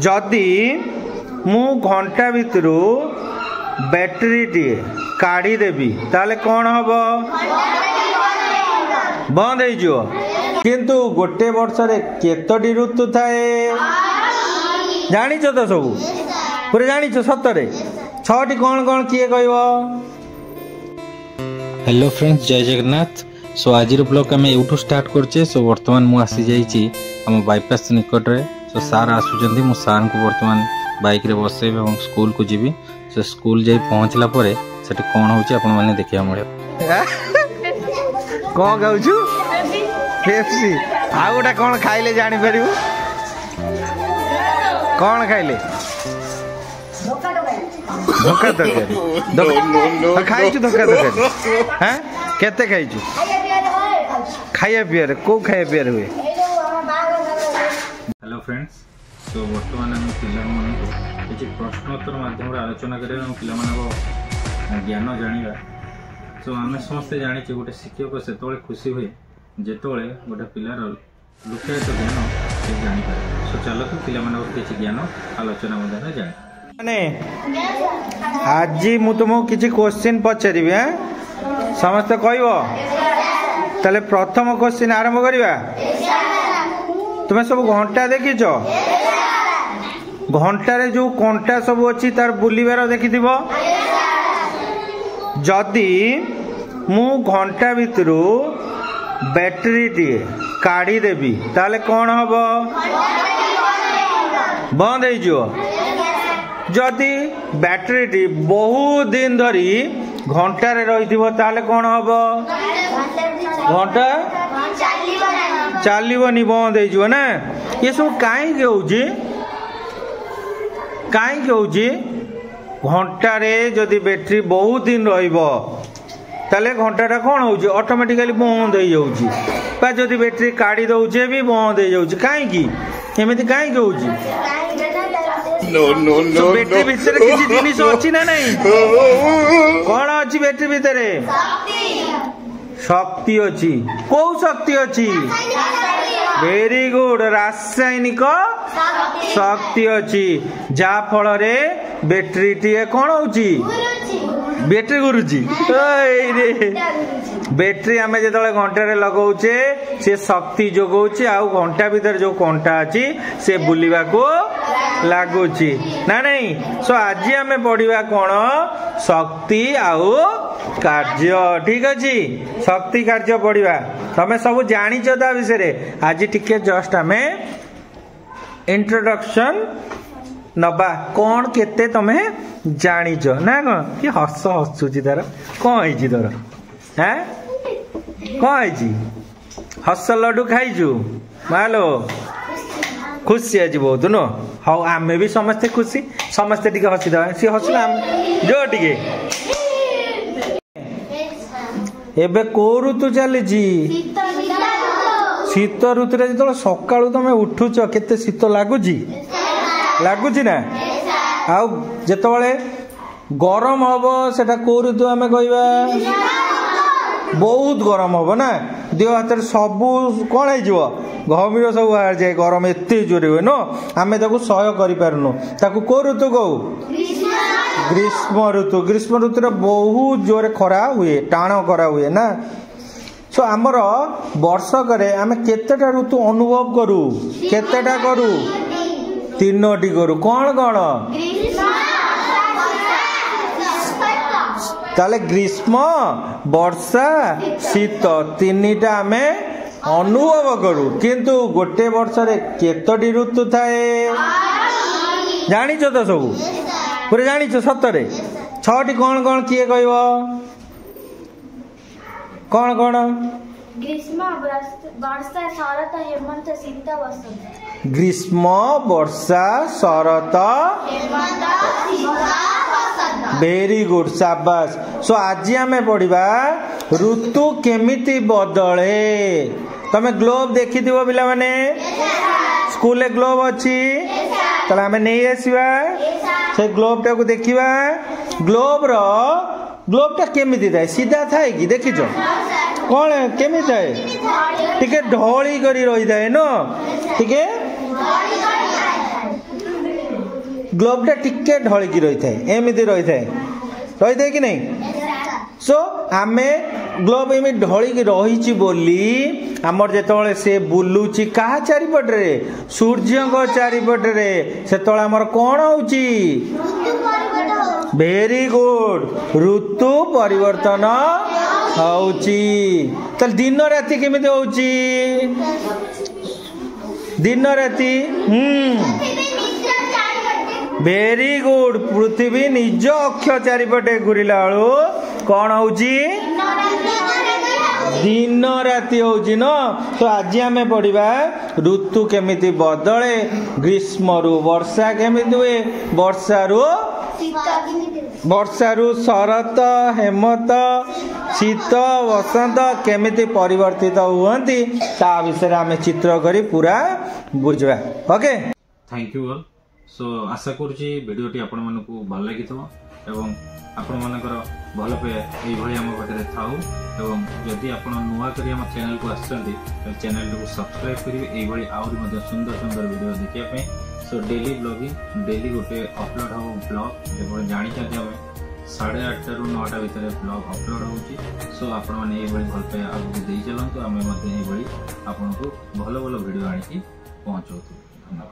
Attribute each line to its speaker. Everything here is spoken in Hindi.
Speaker 1: जदि मु घंटा भितर बैटरी टी काढ़ी देवी ताले कौन हम बंद हो किंतु गोटे वर्ष केतोटी ऋतु थाए जानिच तो सब पूरे जानिच सतरे छटी कौन कौन किए कह।
Speaker 2: हेलो फ्रेंड्स जय जगन्नाथ। सो आज ब्लॉग आम यूट्यूब स्टार्ट करचे। सो बर्तमान मु आसी जाइए आम बाईपास निकट रे। सो सार आसुचंदी मु सार को बर्तमान बाइक रे बसैबे और स्कूल को जीवी। सो स्कूल जाई पहुंचला परे सेठी कोन होची आपण माने देखिया मिले
Speaker 1: कौन गाउछु पेप्सी आ गोटा कौन खाइले जानि परिबु कौन खाइले धोखा तरकारी खाइछु धोखा तरकारी हैं केते खाइछु खाइया पियर को खाइया पियर हुए।
Speaker 2: Hello friends. सो बर्तमान हम पिला मन को किछि प्रश्नोत्तर माध्यम रे आलोचना करिया हम पिला मन को ज्ञान जानिबा। सो आम समस्त जानी गोटे शिक्षक से खुशी हुए जेतोले गोटे पिलार लुकायित ज्ञान से जानी पारे। सो चलो तो पिला मन किछि ज्ञान आलोचना मध्य जानी
Speaker 1: माने आज मु तुमको किछि क्वेश्चन पचारि समस्त कहबो ताले प्रथम क्वेश्चन आरंभ करिवा। तुम्हें सब घंटा देखिच घंटारे जो कंटा सब अच्छी तार बुलिबार देखिथिब। जदि मु घंटा भितर बैटरी टी काढ़ी देवी ताले कौन हम बंद हो। जदि बैटरी टी बहुत दिन धरी घंटार रही ताले कौन हम घंटा चलनी बंद हो ना। ये सब कहीं घंटारे जदि बैटरी बहुत दिन ताले घंटाटा कौन हो ऑटोमेटिकली बंद हो जाऊँ। जदि बैटरी काढ़ी दौचे भी बंद हो जाऊँ कहीं एमती कहीं बैटरी भितर किसी जिनिस अच्छी ना नहीं कौन अच्छी बैटरी भितर शक्ति अच्छी कौ शक्ति अच्छी वेरी गुड रासायनिक शक्ति अच्छी जा फल बैटरी टी कौन होची बैटरी गुरुची बैटरी आम जो घंटे लगाऊे से शक्ति जोगाऊे आ घंटा भीतर जो कंटा अच्छी से बुलवा को लगुच ना नहीं। सो आज आम पढ़ा कौन शक्ति आउ कार्य ठीक अच्छे शक्ति कार्य पढ़ा तमें सब जानिच ता विषय आज टिके जस्ट आम इंट्रोडक्शन नबा कौन केते तमें जानिच ना कौन कि हस हसुची तार कौन है तोर हैं कौन है हस लड्डू खाइचु मालो खुशी आज बहुत नो हाँ आम भी समस्ते खुशी समस्ते टिके हसीद सी हसला जो टिके एबे को ऋतु चली शीत ऋतु जो सका तुम उठुच केते शीत लगुच ना आउ जेतबले गरम हम सेटा को ऋतु आम कहवा बहुत गरम हम ना देह हाथ सब कौन हो घमीर सब बाहर जाए गरम एत जोरे हुए नो आम सह्य करूँ ताकू को ऋतु कहू ग्रीष्म ऋतु। ग्रीष्म ऋतु बहुत जोरे खरा हुए टाण खरा हुए ना। सो आमर वर्षक आम केतेटा ऋतु अनुभव करू केतेटा करू तीनोटी करू कौन कौन ताले ग्रीष्म वर्षा शीत तीनटा आम अनुभव करू किंतु गोटे वर्ष केतोटी ऋतु थाए जानिच तो सब पूरे जानिच सतरे छटी कौन कौन किए कह कौन कौन
Speaker 3: ग्रीष्म वर्षा शरत हेमंत शीत वसंत
Speaker 1: ग्रीष्म वर्षा शरत वेरी गुड शाबाश। सो आज आम पढ़ा ऋतु केमिति बदले तमें ग्लोब देखि पिला माने स्कूल ग्लोब अच्छी ताले आम नहीं आसवा से ग्लोब टा को देखा ग्लोब टा केमिति थाए सीधा थाए कि देखिच कौन केमिति थाए टिके ढली करी रही थाए न टिके ग्लोबटा टिके ढलिकी रही थाए एमती रही थाए कि नहीं सो आमे ग्लोब एमि ढलिकी रही बोली आमर जेतबेले से बुलुची कहा चारिपटे सूर्य को चारिपटे से आमर कौन होची वेरी गुड ऋतु परिवर्तन होची तो दिन राति केमिति होची दिन राति वेरी गुड पृथ्वी निज अक्ष चारिपटे घूरिला बेलू कौन होची दिन राति होची न तो आज आम पढ़ा ऋतु केमिति बदले ग्रीष्म रु वर्षा केमिति हुए वर्षा रु शरत हेमंत शीत वसंत केमिति परिवर्तित हुअन्ति ता विषय आम चित्र करी पूरा बुझवा okay
Speaker 2: thank you all so आशा करुँची भिडियोटी आपण मानकु भल लगी एवं आपण मानकर भल पे ये आम पाखे थाऊ एवं जदि आप नुआ करी आम चैनल को आसछन्ती तो चैनल को सब्सक्राइब करेंगे यही आहरी सुंदर सुंदर वीडियो देखिए सो डेली ब्लॉगिंग डेली गोटे अपलोड हो ब्लॉग जो जानते आम 8:30 ରୁ 9ଟା ଭିତରେ ବ୍ଲଗ ଅପଲୋଡ଼ ହେଉଛି ସो ଆପଣମାନେ ଏଇଭଳି ଭଲ ପାଇବା ଆଗକୁ ଦେଇ ଚାଲନ୍ତୁ ଆମେ ମଧ୍ୟ ଏଇଭଳି ଆପଣଙ୍କୁ ଭଲ ଭଲ ଭିଡ଼ିଓ ଆଣିକି ପହଞ୍ଚାଉଛୁ ଧନ୍ୟବାଦ।